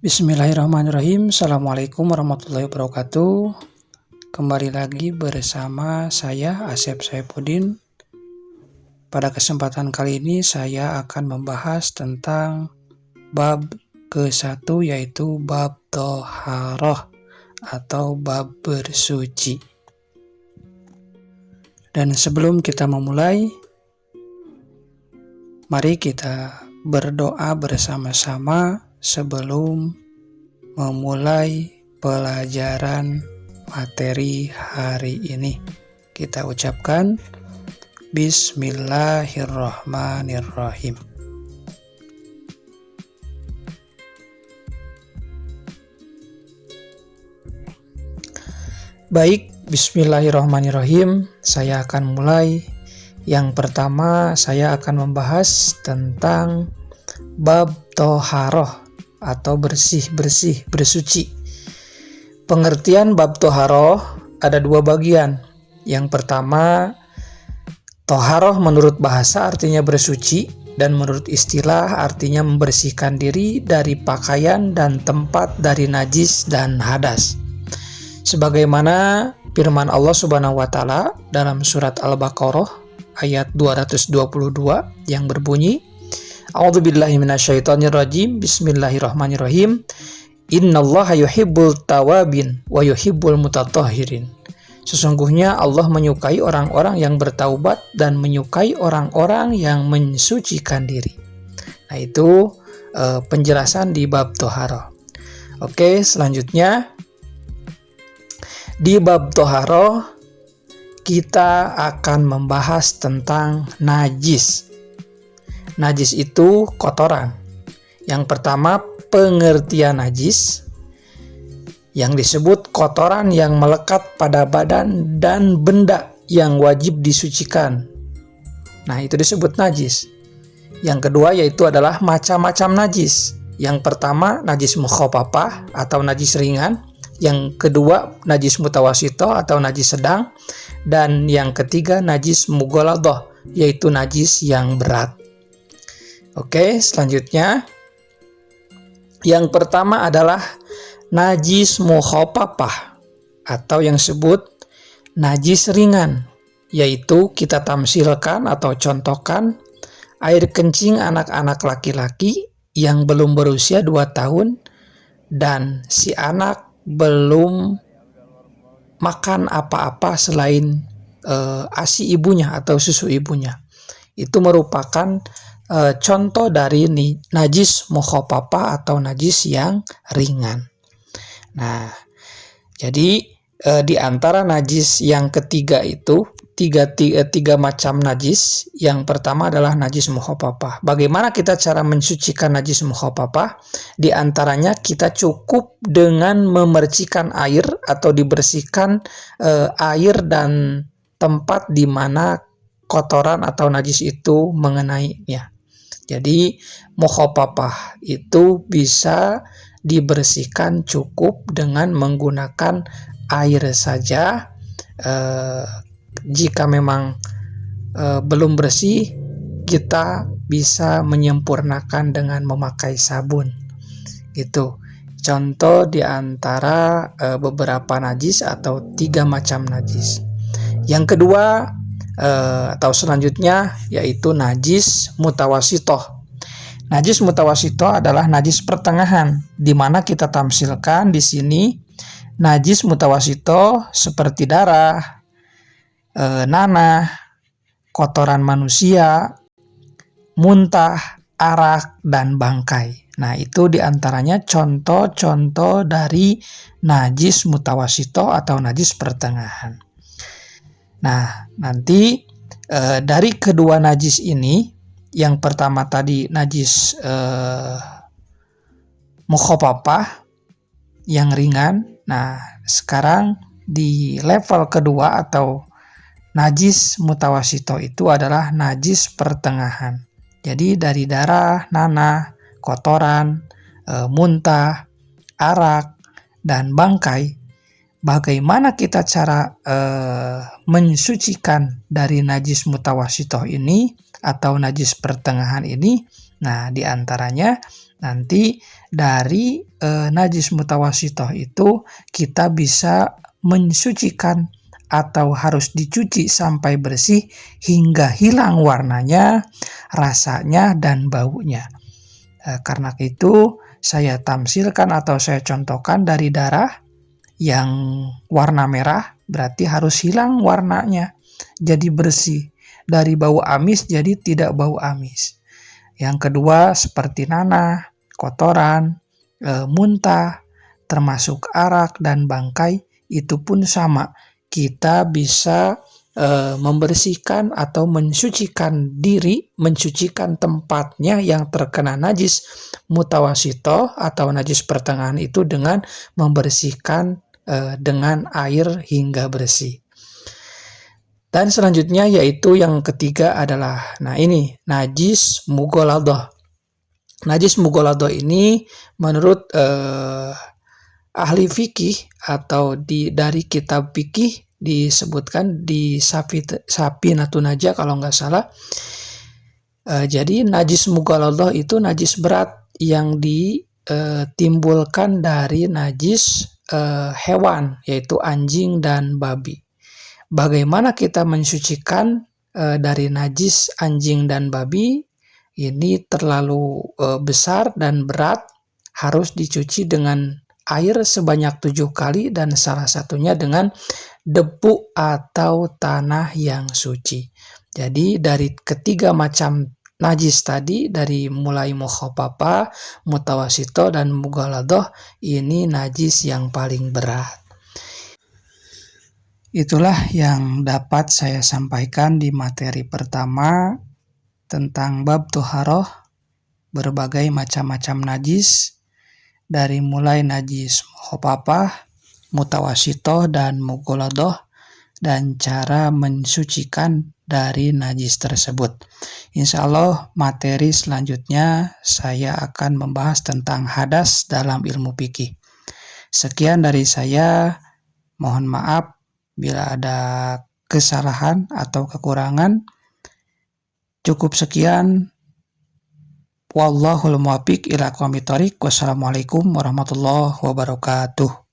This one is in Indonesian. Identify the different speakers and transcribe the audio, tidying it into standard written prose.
Speaker 1: Bismillahirrahmanirrahim. Assalamualaikum warahmatullahi wabarakatuh. Kembali lagi bersama saya Asep Saifuddin. Pada kesempatan kali ini saya akan membahas tentang bab ke-1, yaitu bab Thaharah atau bab bersuci. Dan sebelum kita memulai, mari kita berdoa bersama-sama sebelum memulai pelajaran materi hari ini. Kita ucapkan Bismillahirrahmanirrahim. Baik, Bismillahirrahmanirrahim. Saya akan mulai. Yang pertama, saya akan membahas tentang bab Thaharah atau bersih-bersih, bersuci. Pengertian bab Thaharah ada dua bagian. Yang pertama, Thaharah menurut bahasa artinya bersuci, dan menurut istilah artinya membersihkan diri dari pakaian dan tempat dari najis dan hadas. Sebagaimana firman Allah Subhanahu wa taala dalam surat Al-Baqarah ayat 222 yang berbunyi, A'udzubillahi minasyaitonirrajim. Bismillahirrahmanirrahim. Innallaha yuhibbul tawabin wa yuhibbul mutatahhirin. Sesungguhnya Allah menyukai orang-orang yang bertaubat dan menyukai orang-orang yang mensucikan diri. Nah, itu penjelasan di bab Thaharah. Oke, selanjutnya di bab Thaharah kita akan membahas tentang najis. Najis itu kotoran. Yang pertama, pengertian najis yang disebut kotoran yang melekat pada badan dan benda yang wajib disucikan. Nah, itu disebut najis. Yang kedua yaitu adalah macam-macam najis. Yang pertama, najis mukhaffafah atau najis ringan. Yang kedua, najis mutawasithah atau najis sedang. Dan yang ketiga, najis mughaladhah, yaitu najis yang berat. Oke, selanjutnya yang pertama adalah najis mukhaffafah atau yang disebut najis ringan, yaitu kita tamsilkan atau contohkan air kencing anak-anak laki-laki yang belum berusia 2 tahun dan si anak belum makan apa-apa selain ASI ibunya atau susu ibunya. Itu merupakan contoh dari najis mukhaffafah atau najis yang ringan. Nah, jadi di antara najis yang ketiga itu tiga macam najis. Yang pertama adalah najis mukhaffafah. Bagaimana kita cara mensucikan najis mukhaffafah? Di antaranya kita cukup dengan memercikan air atau dibersihkan air dan tempat di mana kotoran atau najis itu mengenainya. Jadi mukhaffafah itu bisa dibersihkan cukup dengan menggunakan air saja. Jika memang belum bersih, kita bisa menyempurnakan dengan memakai sabun. Itu contoh di antara beberapa najis atau 3 macam najis. Yang kedua atau selanjutnya yaitu najis mutawasithah. Najis mutawasithah adalah najis pertengahan, di mana kita tamsilkan di sini najis mutawasithah seperti darah, nanah, kotoran manusia, muntah, arak, dan bangkai. Nah, itu diantaranya contoh-contoh dari najis mutawasithah atau najis pertengahan. Nah, nanti dari kedua najis ini, yang pertama tadi najis mukhaffafah yang ringan. Nah, sekarang di level kedua atau najis mutawasithah itu adalah najis pertengahan. Jadi dari darah, nanah, kotoran, muntah, arak, dan bangkai. Bagaimana kita cara mensucikan dari najis mutawasithah ini atau najis pertengahan ini? Nah, diantaranya Nanti dari najis mutawasitoh itu kita bisa mensucikan atau harus dicuci sampai bersih hingga hilang warnanya, rasanya, dan baunya. Karena itu saya tamsilkan atau saya contohkan dari darah yang warna merah, berarti harus hilang warnanya, jadi bersih. Dari bau amis jadi tidak bau amis. Yang kedua seperti nanah, kotoran, muntah, termasuk arak dan bangkai, itu pun sama. Kita bisa membersihkan atau mensucikan diri, mensucikan tempatnya yang terkena najis mutawasito atau najis pertengahan itu dengan membersihkan dengan air hingga bersih. Dan selanjutnya yaitu yang ketiga adalah, nah ini, najis mughaladah. Najis mughaladah ini menurut ahli fikih atau dari kitab fikih disebutkan di Safinatun Najah kalau nggak salah. Jadi najis mughaladah itu najis berat yang ditimbulkan dari najis hewan, yaitu anjing dan babi. Bagaimana kita mensucikan dari najis anjing dan babi? Ini terlalu besar dan berat, harus dicuci dengan air sebanyak 7 kali dan salah satunya dengan debu atau tanah yang suci. Jadi dari ketiga macam najis tadi, dari mulai mukhafafah, mutawasito, dan mughaladah, ini najis yang paling berat. Itulah yang dapat saya sampaikan di materi pertama tentang bab toharoh, berbagai macam-macam najis, dari mulai najis mukhafafah, mutawasito, dan mughaladah, dan cara mensucikan dari najis tersebut. Insya Allah materi selanjutnya saya akan membahas tentang hadas dalam ilmu fikih. Sekian dari saya, mohon maaf bila ada kesalahan atau kekurangan. Cukup sekian. Wallahul muwaffiq ila aqwamit thoriq. Wassalamualaikum warahmatullahi wabarakatuh.